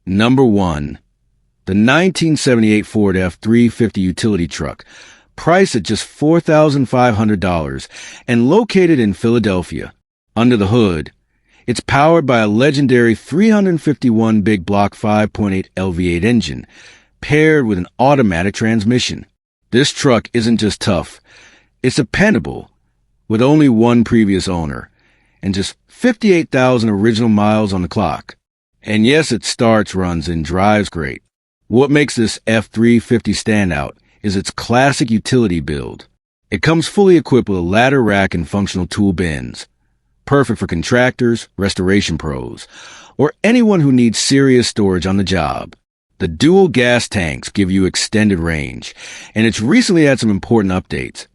Number 1. The 1978 Ford F-350 utility truck, priced at just $4,500 and located in Philadelphia. Under the hood, it's powered by a legendary 351 big block 5.8 LV8 engine, paired with an automatic transmission. This truck isn't just tough, it's dependable, with only one previous owner, and just 58,000 original miles on the clock. And yes, it starts, runs, and drives great. What makes this F-350 stand out is its classic utility build. It comes fully equipped with a ladder rack and functional tool bins, perfect for contractors, restoration pros, or anyone who needs serious storage on the job. The dual gas tanks give you extended range, and it's recently had some important updates,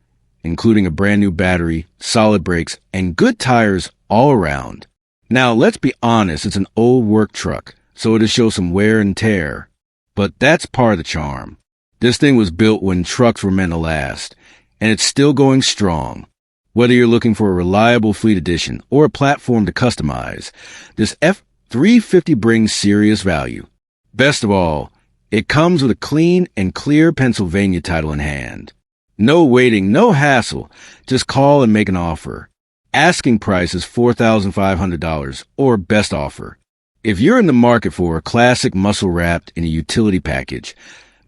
including a brand new battery, solid brakes, and good tires all around. Now, let's be honest, it's an old work truck, so it'll show some wear and tear. But that's part of the charm. This thing was built when trucks were meant to last, and it's still going strong. Whether you're looking for a reliable fleet edition or a platform to customize, this F-350 brings serious value. Best of all, it comes with a clean and clear Pennsylvania title in hand. No waiting, no hassle. Just call and make an offer. Asking price is $4,500 or best offer. If you're in the market for a classic muscle wrapped in a utility package,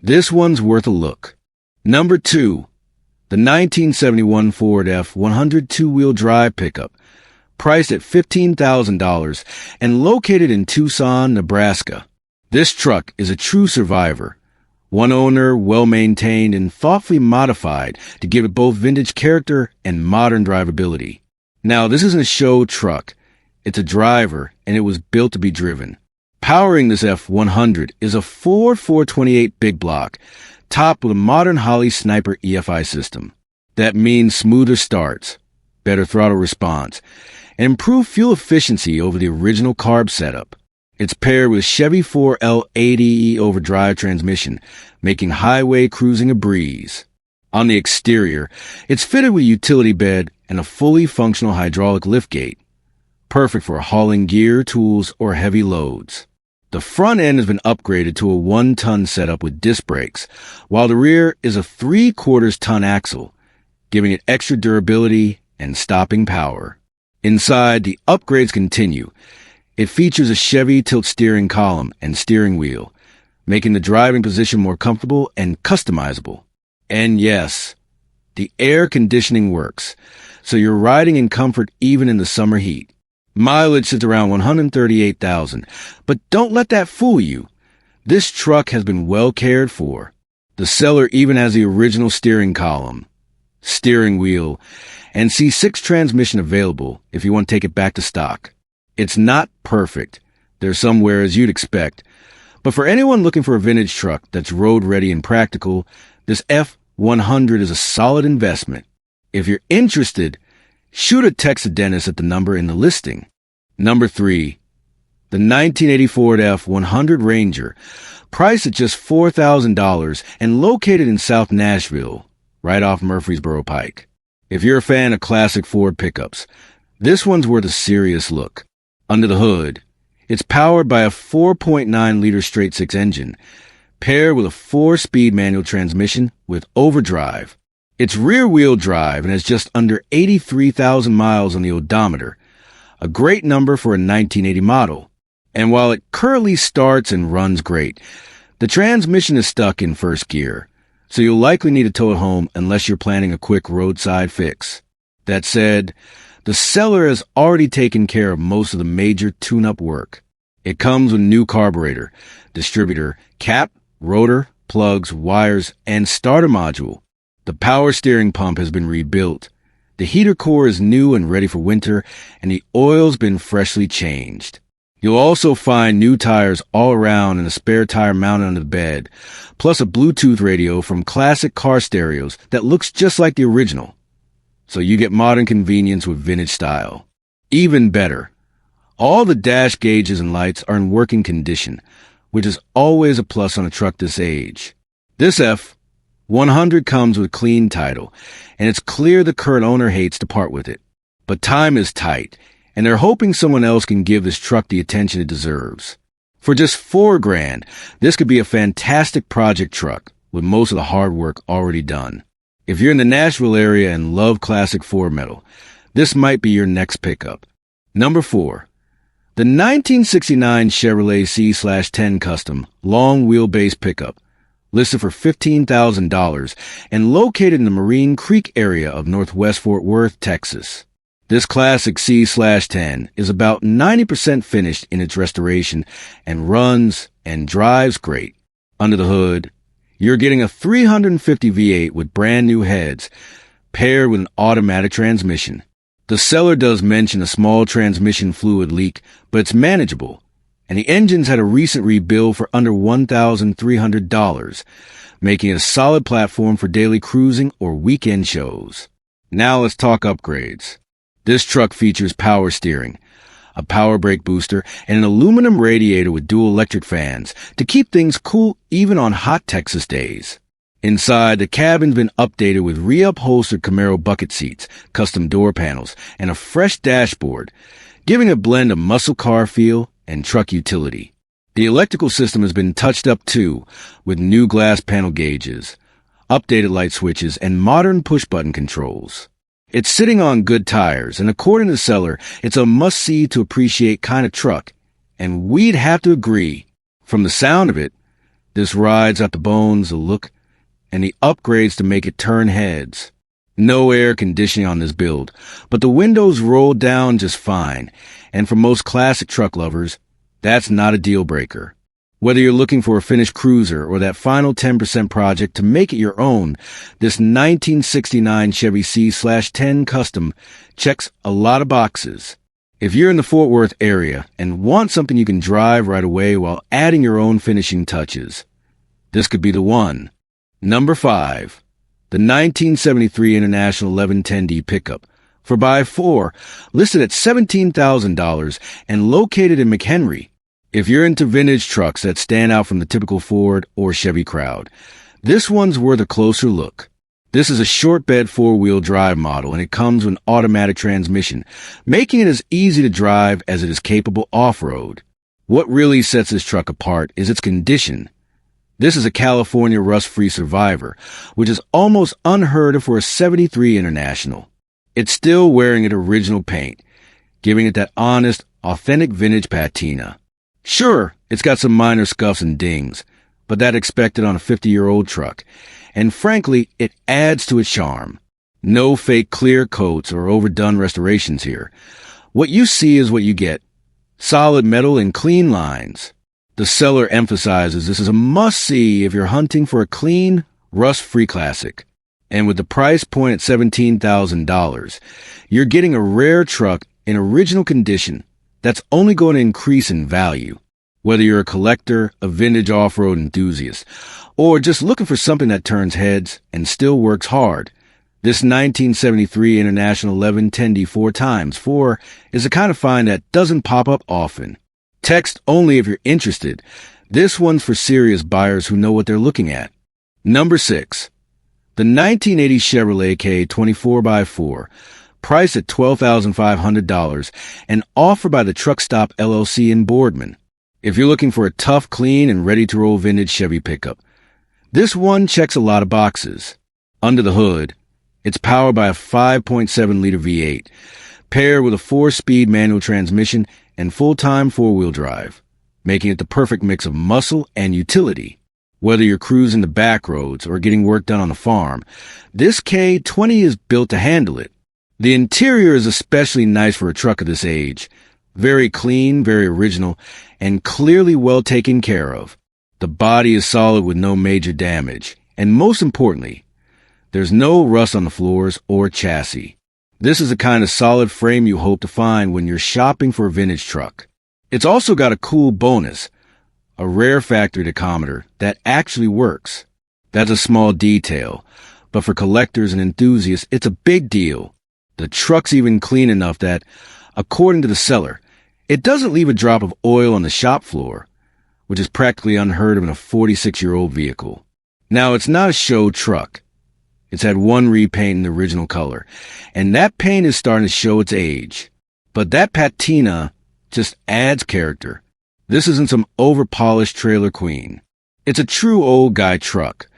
this one's worth a look. Number 2. The 1971 Ford F-100 two-wheel drive pickup, priced at $15,000 and located in Tucson, Nebraska. This truck is a true survivor. One owner, well-maintained, and thoughtfully modified to give it both vintage character and modern drivability. Now, this isn't a show truck. It's a driver, and it was built to be driven. Powering this F-100 is a Ford 428 big block, topped with a modern Holley Sniper EFI system. That means smoother starts, better throttle response, and improved fuel efficiency over the original carb setup. It's paired with Chevy 4L80E overdrive transmission, making highway cruising a breeze. On the exterior, it's fitted with utility bed and a fully functional hydraulic liftgate, perfect for hauling gear, tools, or heavy loads. The front end has been upgraded to a 1-ton setup with disc brakes, while the rear is a 3/4-ton axle, giving it extra durability and stopping power. Inside, the upgrades continue. It features a Chevy tilt steering column and steering wheel, making the driving position more comfortable and customizable. And yes, the air conditioning works, so you're riding in comfort even in the summer heat. Mileage sits around 138,000, but don't let that fool you. This truck has been well cared for. The seller even has the original steering column, steering wheel, and C6 transmission available if you want to take it back to stock. It's not perfect. There's some wear as you'd expect. But for anyone looking for a vintage truck that's road-ready and practical, this F-100 is a solid investment. If you're interested, shoot a text to Dennis at the number in the listing. Number 3. The 1980 Ford F-100 Ranger, priced at just $4,000 and located in South Nashville, right off Murfreesboro Pike. If you're a fan of classic Ford pickups, this one's worth a serious look. Under the hood, it's powered by a 4.9-liter straight-six engine, paired with a 4-speed manual transmission with overdrive. It's rear-wheel drive and has just under 83,000 miles on the odometer, a great number for a 1980 model. And while it currently starts and runs great, the transmission is stuck in first gear, so you'll likely need to tow it home unless you're planning a quick roadside fix. That said, the seller has already taken care of most of the major tune-up work. It comes with a new carburetor, distributor, cap, rotor, plugs, wires, and starter module. The power steering pump has been rebuilt. The heater core is new and ready for winter, and the oil's been freshly changed. You'll also find new tires all around and a spare tire mounted under the bed, plus a Bluetooth radio from classic car stereos that looks just like the original. So you get modern convenience with vintage style. Even better, all the dash gauges and lights are in working condition, which is always a plus on a truck this age. This F-100 comes with a clean title, and it's clear the current owner hates to part with it. But time is tight, and they're hoping someone else can give this truck the attention it deserves. For just $4,000, this could be a fantastic project truck with most of the hard work already done. If you're in the Nashville area and love classic Ford metal, this might be your next pickup. Number 4. The 1969 Chevrolet C/10 Custom long wheelbase pickup, listed for $15,000 and located in the Marine Creek area of Northwest Fort Worth, Texas. This classic C/10 is about 90% finished in its restoration and runs and drives great. Under the hood, you're getting a 350 V8 with brand new heads, paired with an automatic transmission. The seller does mention a small transmission fluid leak, but it's manageable, and the engine's had a recent rebuild for under $1,300, making it a solid platform for daily cruising or weekend shows. Now let's talk upgrades. This truck features power steering, a power brake booster, and an aluminum radiator with dual electric fans to keep things cool even on hot Texas days. Inside, the cabin's been updated with re-upholstered Camaro bucket seats, custom door panels, and a fresh dashboard, giving a blend of muscle car feel and truck utility. The electrical system has been touched up too, with new glass panel gauges, updated light switches, and modern push-button controls. It's sitting on good tires, and according to the seller, it's a must-see to appreciate kind of truck, and we'd have to agree. From the sound of it, this rides out the bones, the look, and the upgrades to make it turn heads. No air conditioning on this build, but the windows roll down just fine, and for most classic truck lovers, that's not a deal breaker. Whether you're looking for a finished cruiser or that final 10% project to make it your own, this 1969 Chevy C/10 Custom checks a lot of boxes. If you're in the Fort Worth area and want something you can drive right away while adding your own finishing touches, this could be the one. Number 5. The 1973 International 1110D pickup, 4x4, listed at $17,000 and located in McHenry. If you're into vintage trucks that stand out from the typical Ford or Chevy crowd, this one's worth a closer look. This is a short bed 4-wheel drive model, and it comes with an automatic transmission, making it as easy to drive as it is capable off-road. What really sets this truck apart is its condition. This is a California rust-free survivor, which is almost unheard of for a 73 International. It's still wearing its original paint, giving it that honest, authentic vintage patina. Sure, it's got some minor scuffs and dings, but that's expected on a 50-year-old truck, and frankly, it adds to its charm. No fake clear coats or overdone restorations here. What you see is what you get. Solid metal and clean lines. The seller emphasizes this is a must-see if you're hunting for a clean, rust-free classic. And with the price point at $17,000, you're getting a rare truck in original condition that's only going to increase in value. Whether you're a collector, a vintage off-road enthusiast, or just looking for something that turns heads and still works hard, this 1973 International 1110D 4x4 is the kind of find that doesn't pop up often. Text only if you're interested. This one's for serious buyers who know what they're looking at. Number 6. The 1980 Chevrolet K 24x4, priced at $12,500 and offered by the Truck Stop LLC in Boardman. If you're looking for a tough, clean, and ready-to-roll vintage Chevy pickup, this one checks a lot of boxes. Under the hood, it's powered by a 5.7-liter V8, paired with a 4-speed manual transmission and full-time 4-wheel drive, making it the perfect mix of muscle and utility. Whether you're cruising the back roads or getting work done on the farm, this K20 is built to handle it. The interior is especially nice for a truck of this age. Very clean, very original, and clearly well taken care of. The body is solid with no major damage, and most importantly, there's no rust on the floors or chassis. This is the kind of solid frame you hope to find when you're shopping for a vintage truck. It's also got a cool bonus, a rare factory tachometer that actually works. That's a small detail, but for collectors and enthusiasts, it's a big deal. The truck's even clean enough that, according to the seller, it doesn't leave a drop of oil on the shop floor, which is practically unheard of in a 46-year-old vehicle. Now, it's not a show truck. It's had one repaint in the original color, and that paint is starting to show its age. But that patina just adds character. This isn't some over-polished trailer queen. It's a true old guy truck,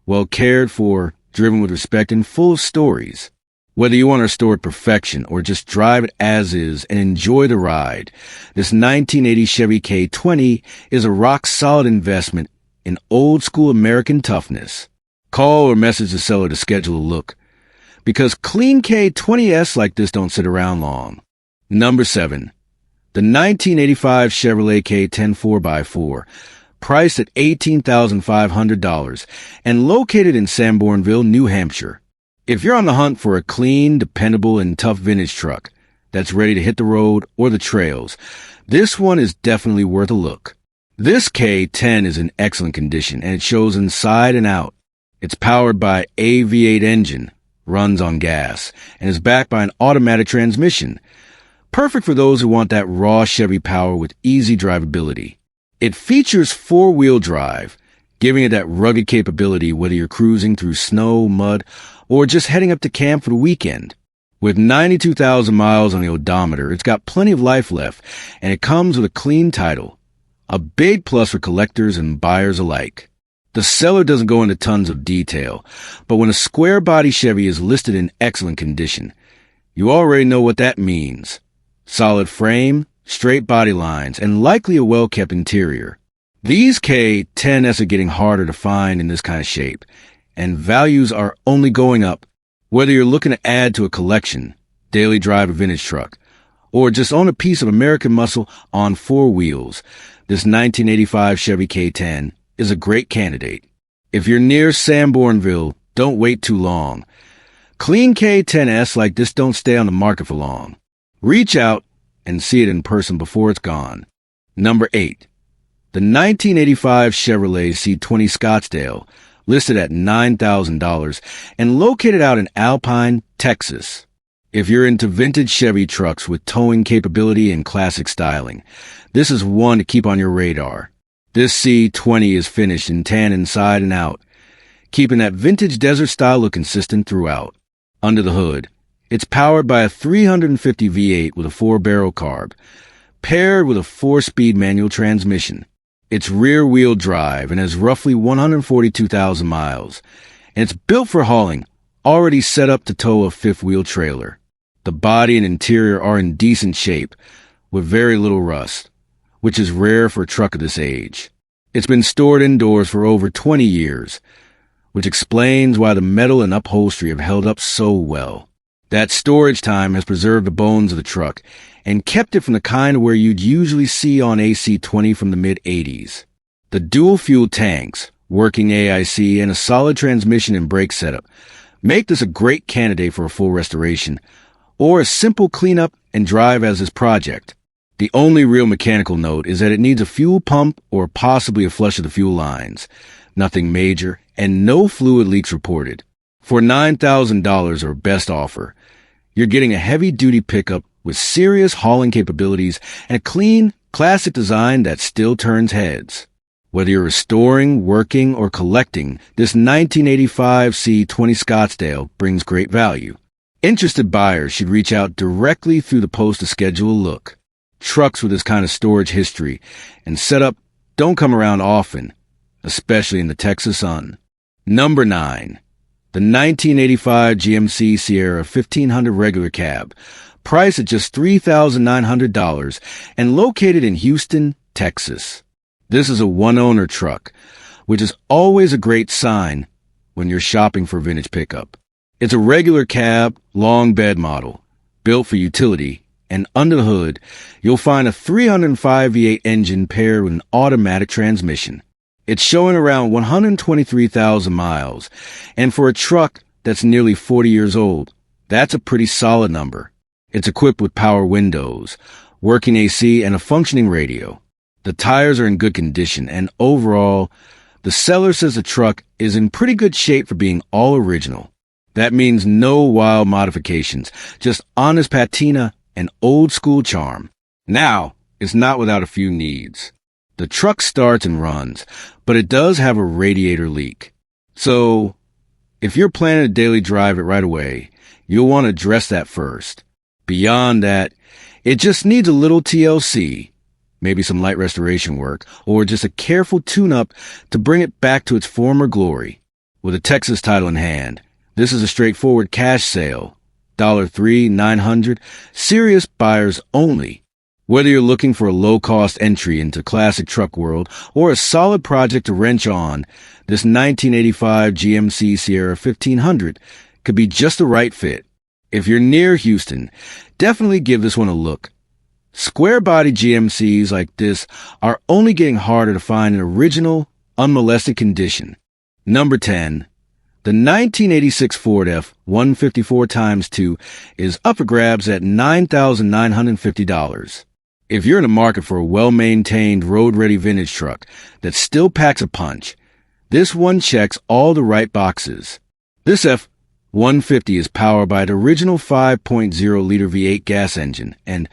well cared for, driven with respect, and full of stories. Whether you want to restore it perfection or just drive it as is and enjoy the ride, this 1980 Chevy K20 is a rock-solid investment in old-school American toughness. Call or message the seller to schedule a look, because clean K20s like this don't sit around long. Number 7. The 1985 Chevrolet K10 4x4, priced at $18,500 and located in Sanbornville, New Hampshire. If you're on the hunt for a clean, dependable, and tough vintage truck that's ready to hit the road or the trails, this one is definitely worth a look. This K10 is in excellent condition, and it shows inside and out. It's powered by a V8 engine, runs on gas, and is backed by an automatic transmission. Perfect for those who want that raw Chevy power with easy drivability. It features 4-wheel drive, giving it that rugged capability whether you're cruising through snow, mud, or just heading up to camp for the weekend. With 92,000 miles on the odometer, it's got plenty of life left, and it comes with a clean title. A big plus for collectors and buyers alike. The seller doesn't go into tons of detail, but when a square body Chevy is listed in excellent condition, you already know what that means. Solid frame, straight body lines, and likely a well-kept interior. These K10s are getting harder to find in this kind of shape, and values are only going up. Whether you're looking to add to a collection, daily drive a vintage truck, or just own a piece of American muscle on 4 wheels, this 1985 Chevy K10 is a great candidate. If you're near Sanbornville, don't wait too long. Clean K10s like this don't stay on the market for long. Reach out and see it in person before it's gone. Number 8. The 1985 Chevrolet C20 Scottsdale, listed at $9,000 and located out in Alpine, Texas. If you're into vintage Chevy trucks with towing capability and classic styling, this is one to keep on your radar. This C20 is finished in tan inside and out, keeping that vintage desert style look consistent throughout. Under the hood, it's powered by a 350 V8 with a 4-barrel carb, paired with a 4-speed manual transmission. It's rear-wheel drive and has roughly 142,000 miles, and it's built for hauling, already set up to tow a 5th-wheel trailer. The body and interior are in decent shape, with very little rust, which is rare for a truck of this age. It's been stored indoors for over 20 years, which explains why the metal and upholstery have held up so well. That storage time has preserved the bones of the truck and kept it from the kind where you'd usually see on a C20 from the mid-'80s. The dual-fuel tanks, working AIC, and a solid transmission and brake setup make this a great candidate for a full restoration or a simple cleanup and drive as this project. The only real mechanical note is that it needs a fuel pump or possibly a flush of the fuel lines. Nothing major, and no fluid leaks reported. For $9,000 or best offer, you're getting a heavy-duty pickup with serious hauling capabilities and a clean, classic design that still turns heads. Whether you're restoring, working, or collecting, this 1985 C20 Scottsdale brings great value. Interested buyers should reach out directly through the post to schedule a look. Trucks with this kind of storage history and setup don't come around often, especially in the Texas sun. Number 9. The 1985 GMC Sierra 1500 regular cab, priced at just $3,900 and located in Houston, Texas. This is a one-owner truck, which is always a great sign when you're shopping for vintage pickup. It's a regular cab, long bed model, built for utility, and under the hood, you'll find a 305 V8 engine paired with an automatic transmission. It's showing around 123,000 miles, and for a truck that's nearly 40 years old, that's a pretty solid number. It's equipped with power windows, working AC, and a functioning radio. The tires are in good condition, and overall, the seller says the truck is in pretty good shape for being all original. That means no wild modifications, just honest patina and old-school charm. Now, it's not without a few needs. The truck starts and runs, but it does have a radiator leak. So, if you're planning to daily drive it right away, you'll want to address that first. Beyond that, it just needs a little TLC. maybe some light restoration work, or just a careful tune-up to bring it back to its former glory. With a Texas title in hand, this is a straightforward cash sale. $3,900, serious buyers only. Whether you're looking for a low-cost entry into classic truck world or a solid project to wrench on, this 1985 GMC Sierra 1500 could be just the right fit. If you're near Houston, definitely give this one a look. Square-body GMCs like this are only getting harder to find in original, unmolested condition. Number 10. The 1986 Ford F-154x2 is up for grabs at $9,950. If you're in the market for a well-maintained, road-ready vintage truck that still packs a punch, this one checks all the right boxes. This F-150 is powered by the original 5.0-liter V8 gas engine, and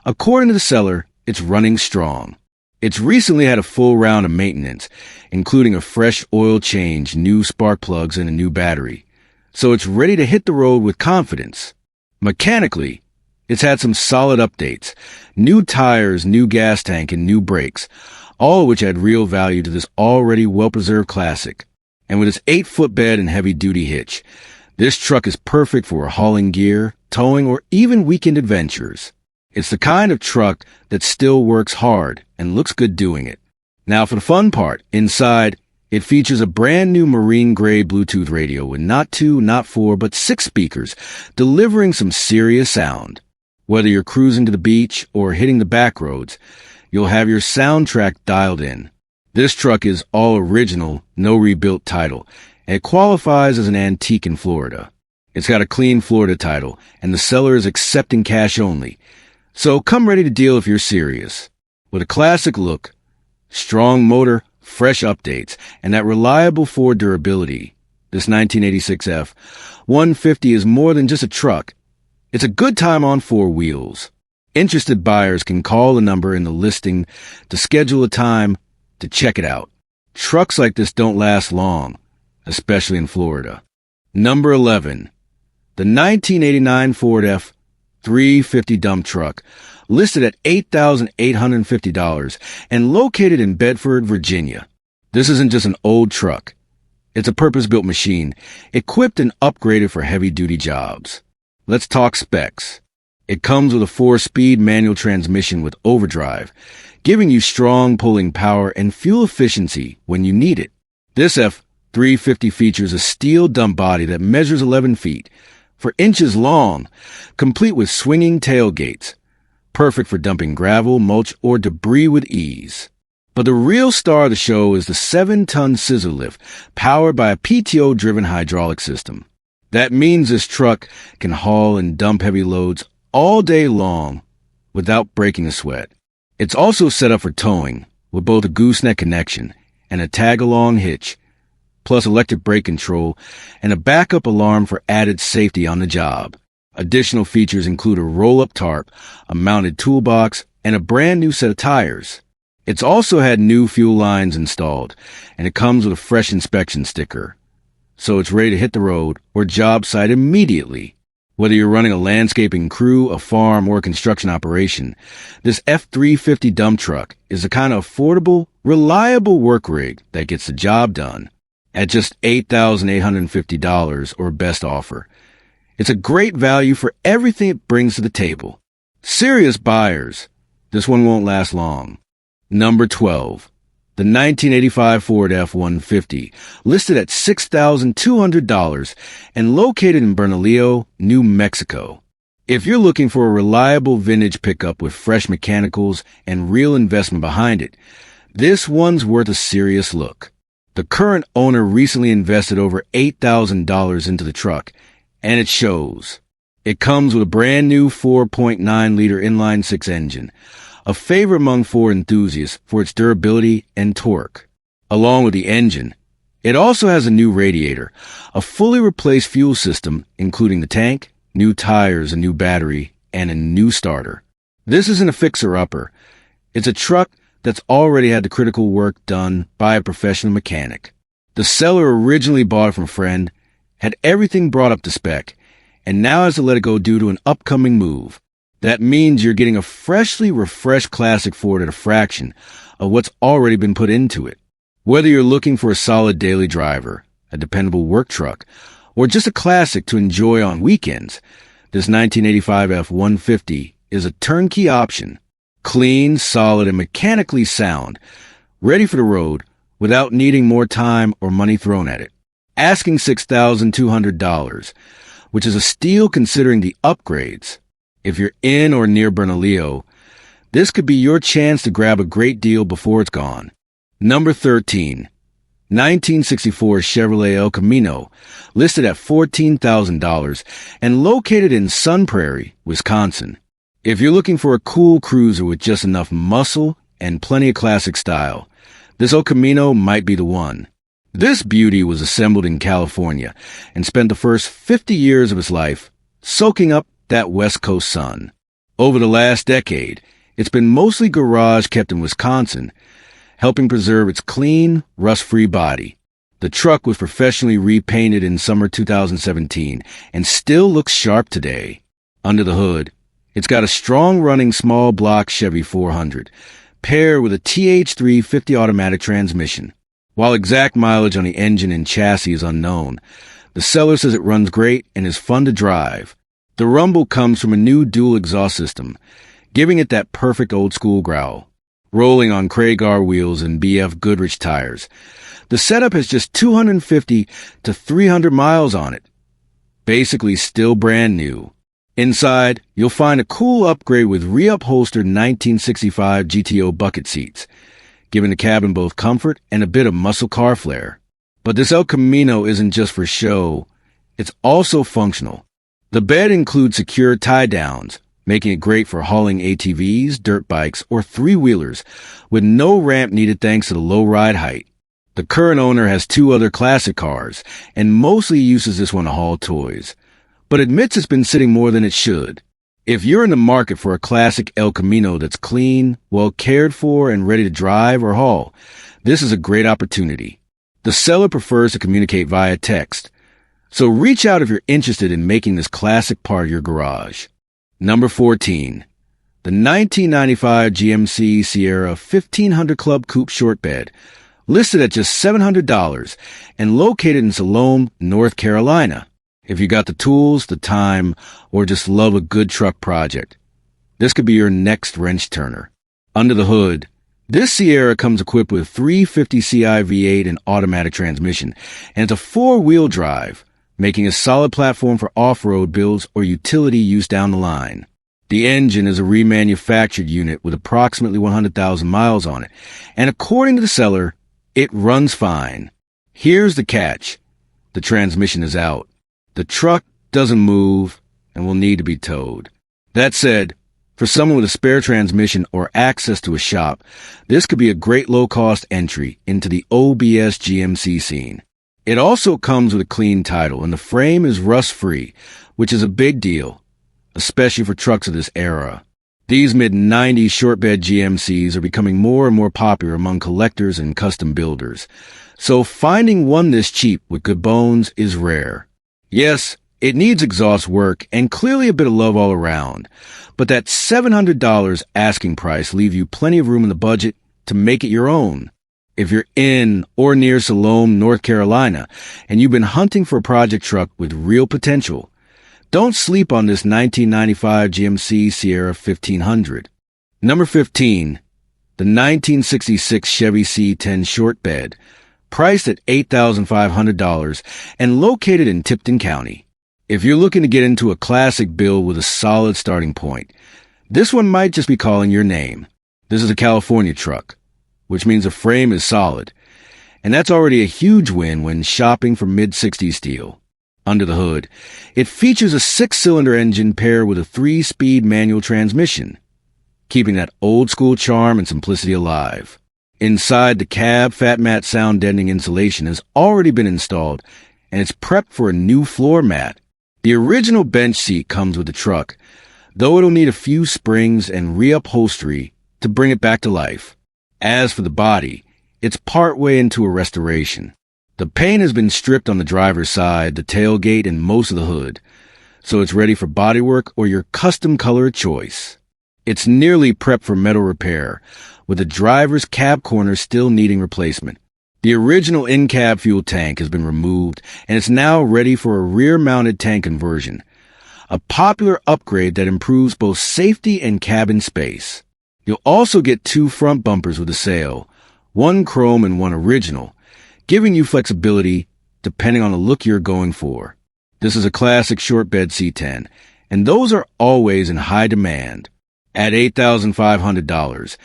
according to the seller, it's running strong. It's recently had a full round of maintenance, including a fresh oil change, new spark plugs, and a new battery. So it's ready to hit the road with confidence. Mechanically, it's had some solid updates, new tires, new gas tank, and new brakes, all of which add real value to this already well-preserved classic. And with its 8-foot bed and heavy-duty hitch, this truck is perfect for hauling gear, towing, or even weekend adventures. It's the kind of truck that still works hard and looks good doing it. Now for the fun part, inside, it features a brand new marine gray Bluetooth radio with not 2, not 4, but 6 speakers, delivering some serious sound. Whether you're cruising to the beach or hitting the back roads, you'll have your soundtrack dialed in. This truck is all original, no rebuilt title, and it qualifies as an antique in Florida. It's got a clean Florida title, and the seller is accepting cash only. So come ready to deal if you're serious. With a classic look, strong motor, fresh updates, and that reliable Ford durability, this 1986 F-150 is more than just a truck. It's a good time on 4 wheels. Interested buyers can call the number in the listing to schedule a time to check it out. Trucks like this don't last long, especially in Florida. Number 11. The 1989 Ford F-350 dump truck, listed at $8,850 and located in Bedford, Virginia. This isn't just an old truck. It's a purpose-built machine, equipped and upgraded for heavy-duty jobs. Let's talk specs. It comes with a 4-speed manual transmission with overdrive, giving you strong pulling power and fuel efficiency when you need it. This F-350 features a steel dump body that measures 11 feet, for inches long, complete with swinging tailgates, perfect for dumping gravel, mulch, or debris with ease. But the real star of the show is the 7-ton scissor lift, powered by a PTO-driven hydraulic system. That means this truck can haul and dump heavy loads all day long without breaking a sweat. It's also set up for towing with both a gooseneck connection and a tag-along hitch, plus electric brake control and a backup alarm for added safety on the job. Additional features include a roll-up tarp, a mounted toolbox, and a brand new set of tires. It's also had new fuel lines installed, and it comes with a fresh inspection sticker. So it's ready to hit the road or job site immediately. Whether you're running a landscaping crew, a farm, or a construction operation, this F-350 dump truck is the kind of affordable, reliable work rig that gets the job done. At just $8,850 or best offer, it's a great value for everything it brings to the table. Serious buyers, this one won't last long. Number 12. The 1985 Ford F-150, listed at $6,200 and located in Bernalillo, New Mexico. If you're looking for a reliable vintage pickup with fresh mechanicals and real investment behind it, this one's worth a serious look. The current owner recently invested over $8,000 into the truck, and it shows. It comes with a brand new 4.9-liter inline-6 engine, a favorite among Ford enthusiasts for its durability and torque. Along with the engine, it also has a new radiator, a fully replaced fuel system, including the tank, new tires, a new battery, and a new starter. This isn't a fixer-upper. It's a truck that's already had the critical work done by a professional mechanic. The seller originally bought it from a friend, had everything brought up to spec, and now has to let it go due to an upcoming move. That means you're getting a freshly refreshed classic Ford at a fraction of what's already been put into it. Whether you're looking for a solid daily driver, a dependable work truck, or just a classic to enjoy on weekends, this 1985 F-150 is a turnkey option. Clean, solid, and mechanically sound, ready for the road without needing more time or money thrown at it. Asking $6,200, which is a steal considering the upgrades. If you're in or near Bernalillo, this could be your chance to grab a great deal before it's gone. Number 13. 1964 Chevrolet El Camino, listed at $14,000 and located in Sun Prairie, Wisconsin. If you're looking for a cool cruiser with just enough muscle and plenty of classic style, this El Camino might be the one. This beauty was assembled in California and spent the first 50 years of its life soaking up that West Coast sun. Over the last decade, it's been mostly garage kept in Wisconsin, helping preserve its clean, rust-free body. The truck was professionally repainted in summer 2017 and still looks sharp today. Under the hood, it's got a strong-running small block Chevy 400, paired with a TH3 50 automatic transmission. While exact mileage on the engine and chassis is unknown, the seller says it runs great and is fun to drive. The rumble comes from a new dual exhaust system, giving it that perfect old-school growl. Rolling on Craigar wheels and BF Goodrich tires, the setup has just 250 to 300 miles on it. Basically still brand new. Inside, you'll find a cool upgrade with reupholstered 1965 GTO bucket seats, giving the cabin both comfort and a bit of muscle car flair. But this El Camino isn't just for show, it's also functional. The bed includes secure tie-downs, making it great for hauling ATVs, dirt bikes, or three-wheelers, with no ramp needed thanks to the low ride height. The current owner has two other classic cars, and mostly uses this one to haul toys, but admits it's been sitting more than it should. If you're in the market for a classic El Camino that's clean, well cared for, and ready to drive or haul, this is a great opportunity. The seller prefers to communicate via text, so reach out if you're interested in making this classic part of your garage. Number 14. The 1995 GMC Sierra 1500 Club Coupe Short Bed, listed at just $700 and located in Salome, North Carolina. If you got the tools, the time, or just love a good truck project, this could be your next wrench turner. Under the hood, this Sierra comes equipped with 350 Ci V8 and automatic transmission, and it's a four-wheel drive, making a solid platform for off-road builds or utility use down the line. The engine is a remanufactured unit with approximately 100,000 miles on it, and according to the seller, it runs fine. Here's the catch. The transmission is out. The truck doesn't move and will need to be towed. That said, for someone with a spare transmission or access to a shop, this could be a great low-cost entry into the OBS GMC scene. It also comes with a clean title, and the frame is rust-free, which is a big deal, especially for trucks of this era. These mid-90s short-bed GMCs are becoming more and more popular among collectors and custom builders, so finding one this cheap with good bones is rare. Yes, it needs exhaust work and clearly a bit of love all around, but that $700 asking price leaves you plenty of room in the budget to make it your own. If you're in or near Salome, North Carolina, and you've been hunting for a project truck with real potential, don't sleep on this 1995 GMC Sierra 1500. Number 15. The 1966 Chevy C10 Short Bed, priced at $8,500 and located in Tipton County. If you're looking to get into a classic build with a solid starting point, this one might just be calling your name. This is a California truck, which means the frame is solid, and that's already a huge win when shopping for mid-60s steel. Under the hood, it features a 6-cylinder engine paired with a 3-speed manual transmission, keeping that old-school charm and simplicity alive. Inside the cab, fat mat sound deadening insulation has already been installed, and it's prepped for a new floor mat. The original bench seat comes with the truck, though it'll need a few springs and reupholstery to bring it back to life. As for the body, it's partway into a restoration. The paint has been stripped on the driver's side, the tailgate, and most of the hood, so it's ready for bodywork or your custom color choice. It's nearly prepped for metal repair, with the driver's cab corner still needing replacement. The original in-cab fuel tank has been removed, and it's now ready for a rear-mounted tank conversion, a popular upgrade that improves both safety and cabin space. You'll also get 2 front bumpers with the sale, one chrome and one original, giving you flexibility depending on the look you're going for. This is a classic short bed C10, and those are always in high demand. At $8,500,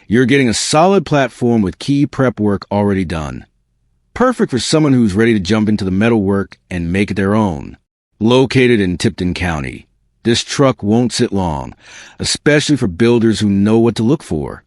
you're getting a solid platform with key prep work already done. Perfect for someone who's ready to jump into the metal work and make it their own. Located in Tipton County, this truck won't sit long, especially for builders who know what to look for.